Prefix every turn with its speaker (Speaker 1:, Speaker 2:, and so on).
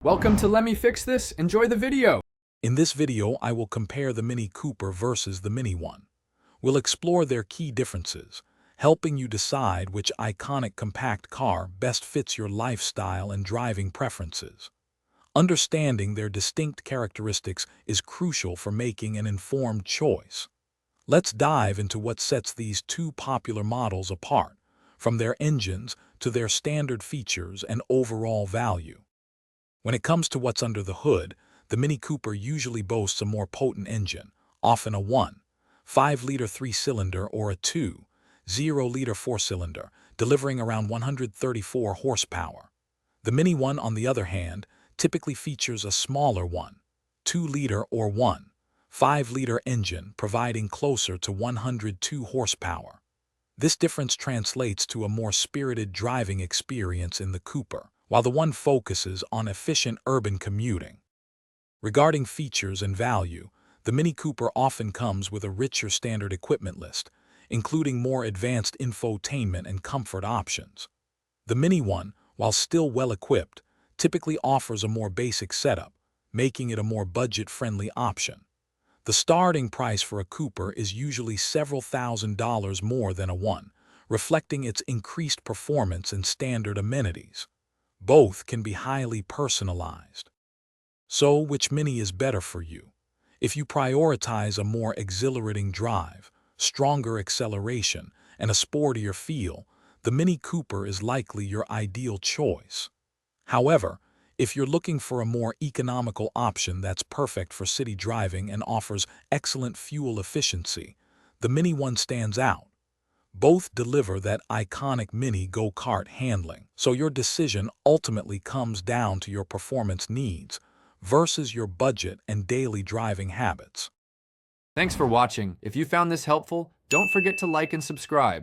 Speaker 1: Welcome to Let Me Fix This. Enjoy the video.
Speaker 2: In this video, I will compare the Mini Cooper versus the Mini One. We'll explore their key differences, helping you decide which iconic compact car best fits your lifestyle and driving preferences. Understanding their distinct characteristics is crucial for making an informed choice. Let's dive into what sets these two popular models apart, from their engines to their standard features and overall value. When it comes to what's under the hood, the Mini Cooper usually boasts a more potent engine, often a 1.5-liter 3-cylinder or a 2.0-liter 4-cylinder, delivering around 134 horsepower. The Mini One, on the other hand, typically features a smaller 1.2-liter or 1.5-liter engine, providing closer to 102 horsepower. This difference translates to a more spirited driving experience in the Cooper, while the One focuses on efficient urban commuting. Regarding features and value, the Mini Cooper often comes with a richer standard equipment list, including more advanced infotainment and comfort options. The Mini One, while still well-equipped, typically offers a more basic setup, making it a more budget-friendly option. The starting price for a Cooper is usually several $1,000s more than a One, reflecting its increased performance and standard amenities. Both can be highly personalized. So, which Mini is better for you? If you prioritize a more exhilarating drive, stronger acceleration, and a sportier feel, the Mini Cooper is likely your ideal choice. However, if you're looking for a more economical option that's perfect for city driving and offers excellent fuel efficiency, the Mini One stands out. Both deliver that iconic mini go-kart handling, so your decision ultimately comes down to your performance needs versus your budget and daily driving habits.
Speaker 1: Thanks for watching. If you found this helpful, don't forget to like and subscribe.